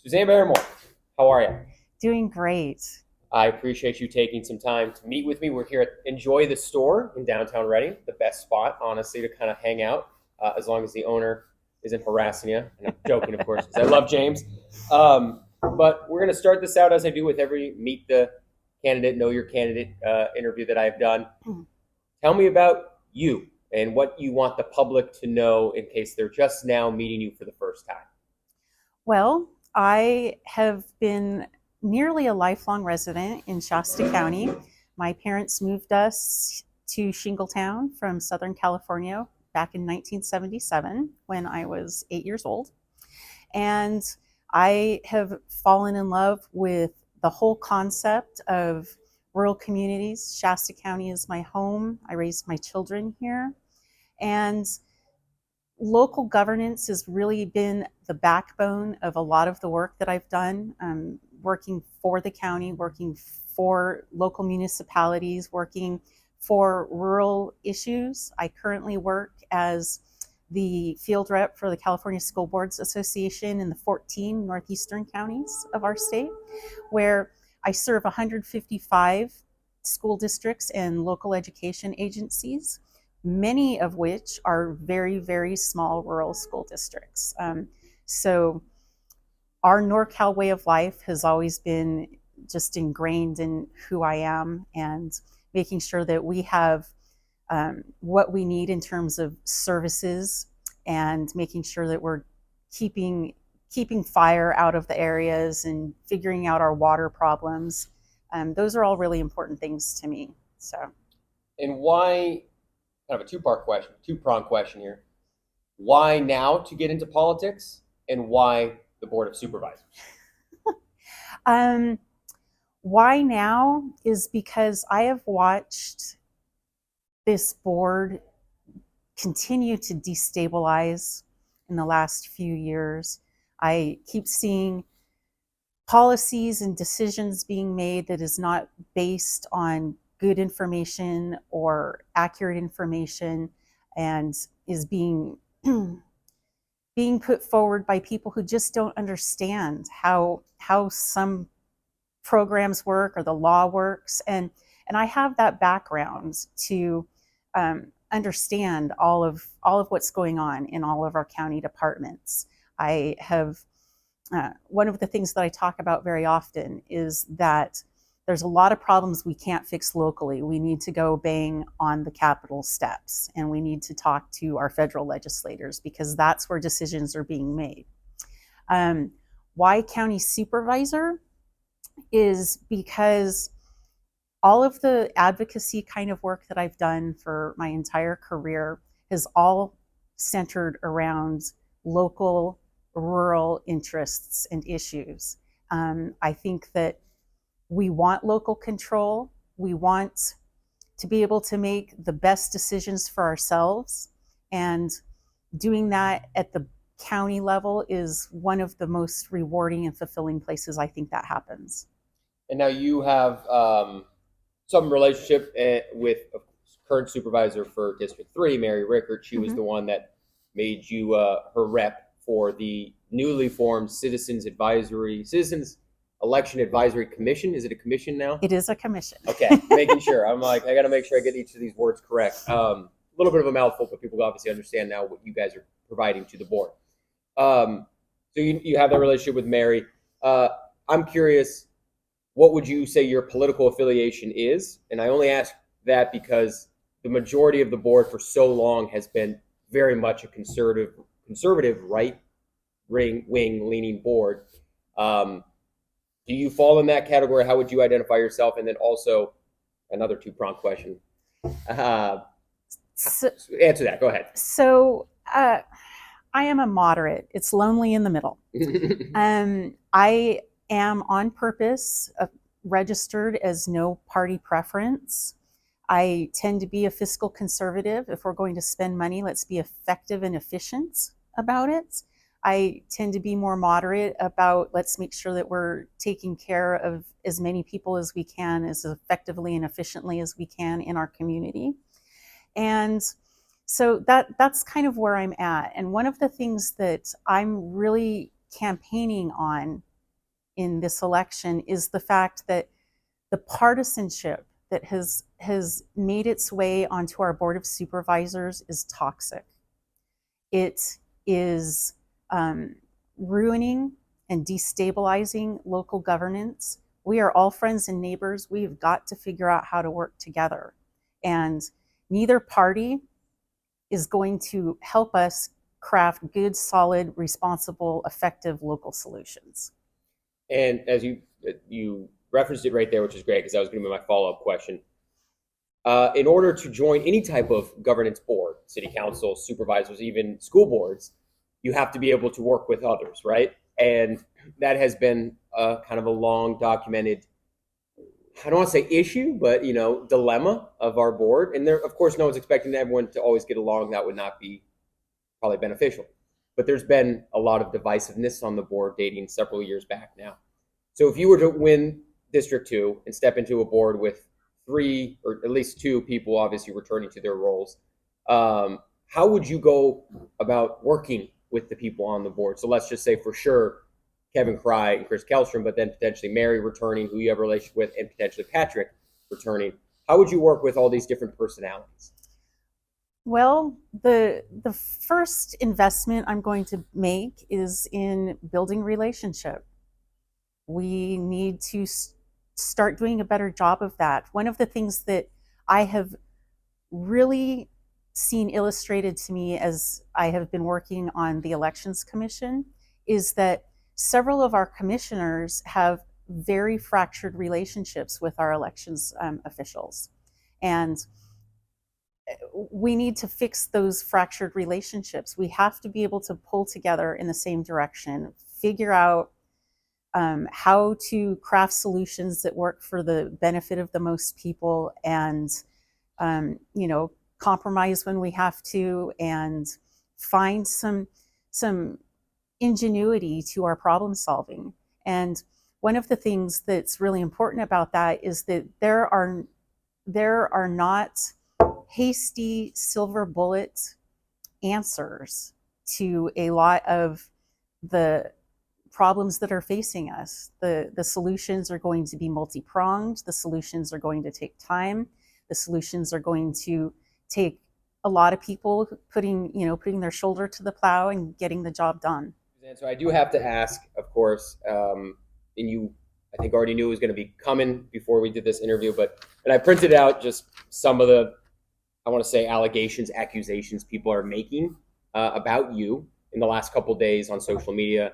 Susanne Baremore, how are you? Doing great. I appreciate you taking some time to meet with me. We're here at Enjoy the Store in downtown Reading, the best spot, honestly, to kind of hang out, as long as the owner isn't harassing you. And I'm joking, of course, because I love James. But we're going to start this out as I do with every Meet the Candidate, Know Your Candidate interview that I've done. Tell me about you and what you want the public to know in case they're just now meeting you for the first time. Well, I have been nearly a lifelong resident in Shasta County. My parents moved us to Shingletown from Southern California back in 1977 when I was 8 years old. And I have fallen in love with the whole concept of rural communities. Shasta County is my home. I raised my children here. And local governance has really been the backbone of a lot of the work that I've done, working for the county, working for local municipalities, working for rural issues. I currently work as the field rep for the California School Boards Association in the 14 northeastern counties of our state, where I serve 155 school districts and local education agencies, many of which are very, very small rural school districts. So our NorCal way of life has always been just ingrained in who I am, and making sure that we have what we need in terms of services, and making sure that we're keeping fire out of the areas and figuring out our water problems. Those are all really important things to me. So, And why, kind of a two-pronged question here. Why now to get into politics, and why the Board of Supervisors? um, why now is because I have watched this board continue to destabilize in the last few years. I keep seeing policies and decisions being made that is not based on good information or accurate information, and is being being put forward by people who just don't understand how some programs work or the law works. And I have that background to understand all of what's going on in all of our county departments. I have one of the things that I talk about very often is that there's a lot of problems we can't fix locally. We need to go bang on the Capitol steps, and we need to talk to our federal legislators, because that's where decisions are being made. Why county supervisor is because all of the advocacy kind of work that I've done for my entire career has all centered around local, rural interests and issues. I think that we want local control. We want to be able to make the best decisions for ourselves. And doing that at the county level is one of the most rewarding and fulfilling places I think that happens. And now you have some relationship with a current supervisor for District 3, Mary Rickert. She was the one that made you her rep for the newly formed Citizens Election Advisory Commission. Is it a commission now? It is a commission. Okay, making sure. I'm like, I got to make sure I get each of these words correct. A little bit of a mouthful, but people obviously understand now what you guys are providing to the board. So you have that relationship with Mary. I'm curious, what would you say your political affiliation is? And I only ask that because the majority of the board for so long has been very much a conservative right-wing leaning board. Do you fall in that category? How would you identify yourself? And then also another two-pronged question. Answer that. Go ahead. So I am a moderate. It's lonely in the middle. I am on purpose registered as no party preference. I tend to be a fiscal conservative. If we're going to spend money, let's be effective and efficient about it. I tend to be more moderate about, let's make sure that we're taking care of as many people as we can, as effectively and efficiently as we can in our community. And so that's kind of where I'm at. And one of the things that I'm really campaigning on in this election is the fact that the partisanship that has made its way onto our Board of Supervisors is toxic. It is ruining and destabilizing local governance. We are all friends and neighbors. We've got to figure out how to work together. And neither party is going to help us craft good, solid, responsible, effective local solutions. And as you referenced it right there, which is great because that was going to be my follow-up question. In order to join any type of governance board, city council, supervisors, even school boards, you have to be able to work with others, right? And that has been kind of a long documented, I don't want to say issue, but dilemma of our board. And there, of course, no one's expecting everyone to always get along. That would not be probably beneficial. But there's been a lot of divisiveness on the board dating several years back now. So if you were to win District 2 and step into a board with 3 or at least 2 people obviously returning to their roles, how would you go about working with the people on the board? So let's just say for sure Kevin Cry and Chris Kellstrom, but then potentially Mary returning, who you have a relationship with, and potentially Patrick returning. How would you work with all these different personalities? Well, the first investment I'm going to make is in building relationship. We need to start doing a better job of that. One of the things that I have really seen illustrated to me as I have been working on the Elections Commission is that several of our commissioners have very fractured relationships with our elections officials. And we need to fix those fractured relationships. We have to be able to pull together in the same direction, figure out how to craft solutions that work for the benefit of the most people, and compromise when we have to, and find some ingenuity to our problem solving. And one of the things that's really important about that is that there are not hasty silver bullet answers to a lot of the problems that are facing us. The solutions are going to be multi-pronged. The solutions are going to take time. The solutions are going to take a lot of people putting their shoulder to the plow and getting the job done. And so I do have to ask, of course, and you, I think, already knew it was going to be coming before we did this interview, and I printed out just some of the, I want to say, allegations, accusations people are making about you in the last couple of days on social media.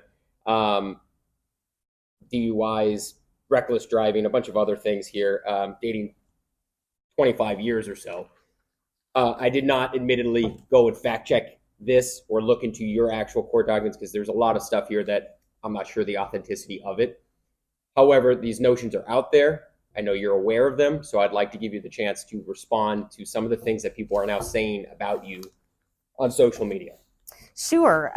DUIs, reckless driving, a bunch of other things here, dating 25 years or so. I did not admittedly go and fact check this or look into your actual court documents because there's a lot of stuff here that I'm not sure the authenticity of it. However, these notions are out there. I know you're aware of them, so I'd like to give you the chance to respond to some of the things that people are now saying about you on social media. Sure.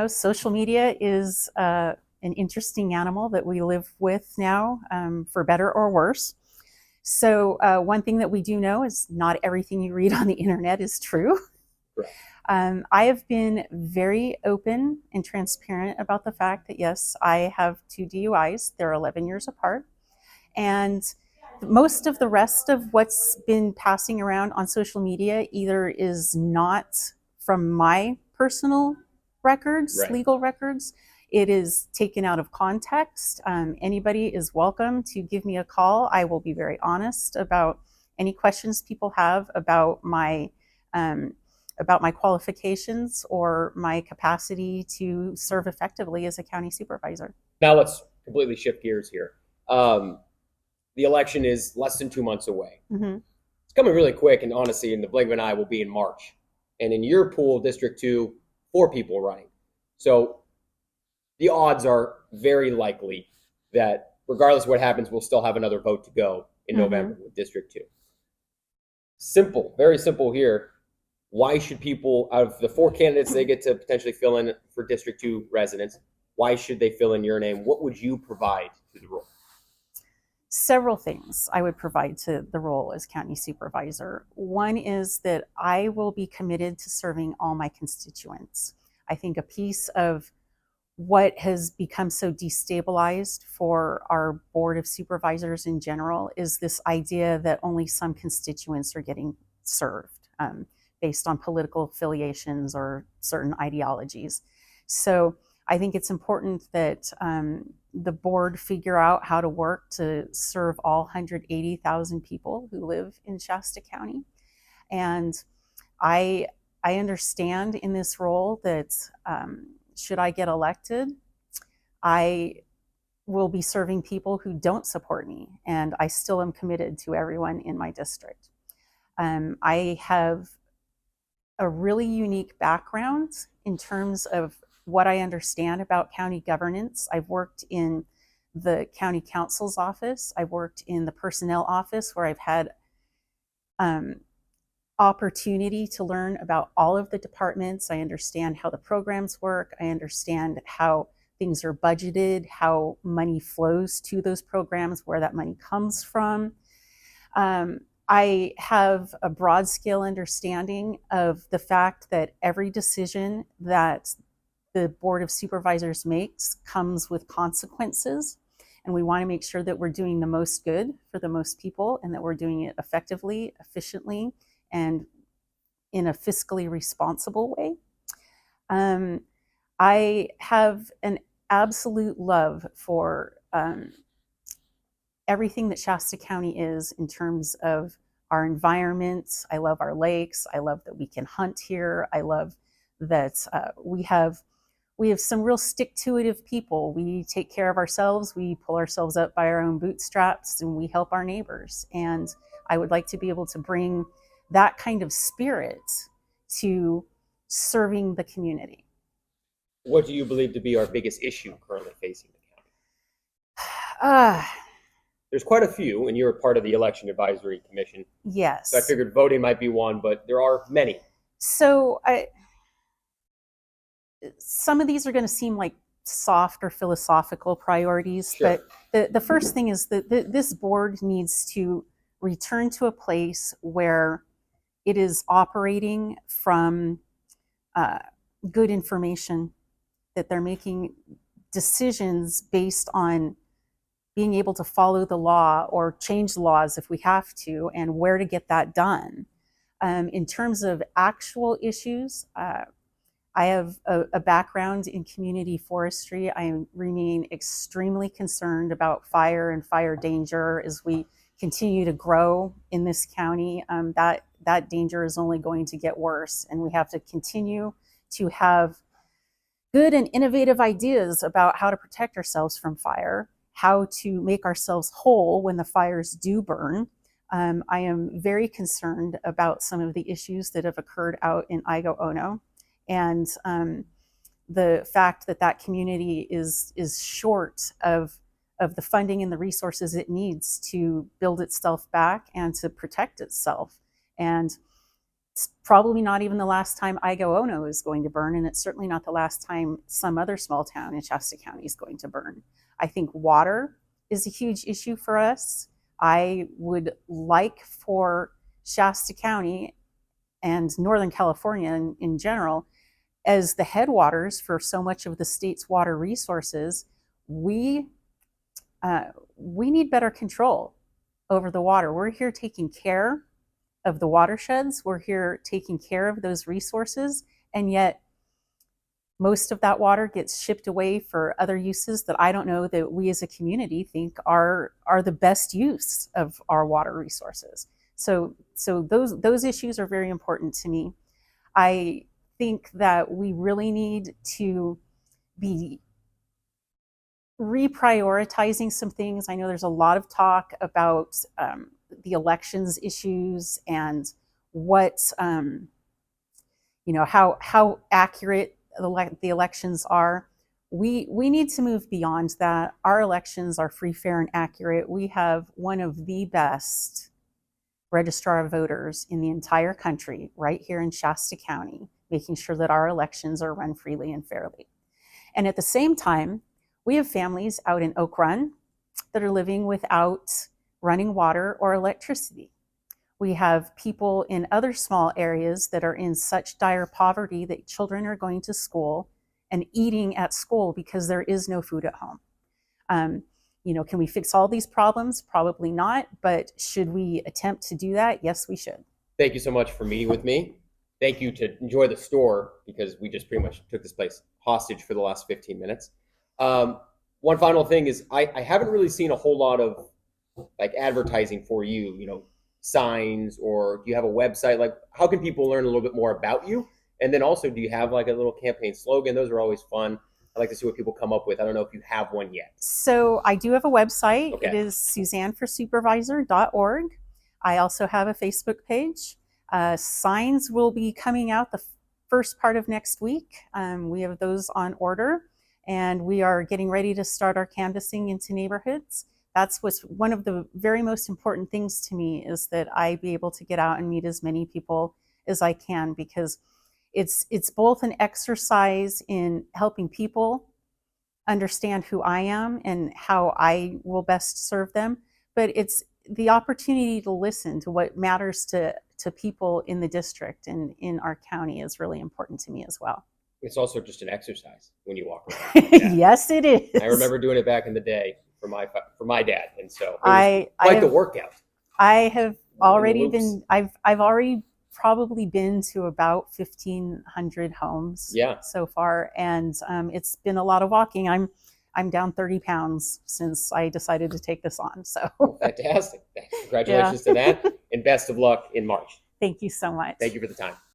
Social media is an interesting animal that we live with now, for better or worse. So one thing that we do know is not everything you read on the internet is true. Correct. I have been very open and transparent about the fact that, yes, I have 2 DUIs. They're 11 years apart. And most of the rest of what's been passing around on social media either is not from my personal records, Right. Legal records. It is taken out of context. Anybody is welcome to give me a call. I will be very honest about any questions people have about my qualifications or my capacity to serve effectively as a county supervisor. Now let's completely shift gears here. The election is less than 2 months away. Mm-hmm. It's coming really quick, and honestly, in the blink of an eye, will be in March. And in your pool, District 2, 4 people running. So the odds are very likely that regardless of what happens, we'll still have another vote to go in November with District 2. Simple, very simple here. Why should people, out of the 4 candidates they get to potentially fill in for District 2 residents, why should they fill in your name? What would you provide to the role? Several things I would provide to the role as county supervisor. One is that I will be committed to serving all my constituents. I think a piece of what has become so destabilized for our Board of Supervisors in general is this idea that only some constituents are getting served based on political affiliations or certain ideologies. So I think it's important that the board figure out how to work to serve all 180,000 people who live in Shasta County. And I understand in this role that should I get elected, I will be serving people who don't support me, and I still am committed to everyone in my district. I have a really unique background in terms of what I understand about county governance. I've worked in the county council's office. I've worked in the personnel office where I've had opportunity to learn about all of the departments. I understand how the programs work. I understand how things are budgeted, how money flows to those programs, where that money comes from. I have a broad scale understanding of the fact that every decision that the Board of Supervisors makes comes with consequences. And we want to make sure that we're doing the most good for the most people and that we're doing it effectively, efficiently, and in a fiscally responsible way. I have an absolute love for everything that Shasta County is in terms of our environment. I love our lakes. I love that we can hunt here. I love that we have some real stick-to-itive people. We take care of ourselves. We pull ourselves up by our own bootstraps, and we help our neighbors. And I would like to be able to bring that kind of spirit to serving the community. What do you believe to be our biggest issue currently facing the county? There's quite a few, and you're a part of the Election Advisory Commission. Yes. So I figured voting might be one, but there are many. So some of these are going to seem like soft or philosophical priorities, Sure. But the first thing is that this board needs to return to a place where it is operating from good information, that they're making decisions based on being able to follow the law or change laws if we have to, and where to get that done. In terms of actual issues, I have a background in community forestry. I remain extremely concerned about fire and fire danger as we continue to grow in this county. That danger is only going to get worse, and we have to continue to have good and innovative ideas about how to protect ourselves from fire, how to make ourselves whole when the fires do burn. I am very concerned about some of the issues that have occurred out in Igo Ono, and the fact that that community is short of the funding and the resources it needs to build itself back and to protect itself. And it's probably not even the last time Igo Ono is going to burn, and it's certainly not the last time some other small town in Shasta County is going to burn. I think water is a huge issue for us. I would like for Shasta County and Northern California in general, as the headwaters for so much of the state's water resources, we need better control over the water. We're here taking care of the watersheds. We're here taking care of those resources, and yet most of that water gets shipped away for other uses that I don't know that we as a community think are the best use of our water resources. So those issues are very important to me. I think that we really need to be reprioritizing some things. I know there's a lot of talk about the elections issues and what how accurate the elections are. We need to move beyond that. Our elections are free, fair, and accurate. We have one of the best registrar of voters in the entire country right here in Shasta County, making sure that our elections are run freely and fairly. And at the same time, we have families out in Oak Run that are living without running water or electricity. We have people in other small areas that are in such dire poverty that children are going to school and eating at school because there is no food at home. Can we fix all these problems? Probably not, but should we attempt to do that? Yes, we should. Thank you so much for meeting with me. Thank you to enjoy the store, because we just pretty much took this place hostage for the last 15 minutes. One final thing is I haven't really seen a whole lot of like advertising for you, signs, or do you have a website? Like, how can people learn a little bit more about you? And then also, do you have like a little campaign slogan? Those are always fun. I like to see what people come up with. I don't know if you have one yet. So I do have a website. Okay. It is SusanneForSupervisor.org. I also have a Facebook page. Signs will be coming out the first part of next week. We have those on order, and we are getting ready to start our canvassing into neighborhoods. That's what's one of the very most important things to me, is that I be able to get out and meet as many people as I can, because it's both an exercise in helping people understand who I am and how I will best serve them, but it's the opportunity to listen to what matters to people in the district and in our county is really important to me as well. It's also just an exercise when you walk around. Yeah. Yes, it is. I remember doing it back in the day for my dad, and so it was I the workout. I have already been. I've already probably been to about 1,500 homes so far, and it's been a lot of walking. I'm down 30 pounds since I decided to take this on. So fantastic! Congratulations to that, and best of luck in March. Thank you so much. Thank you for the time.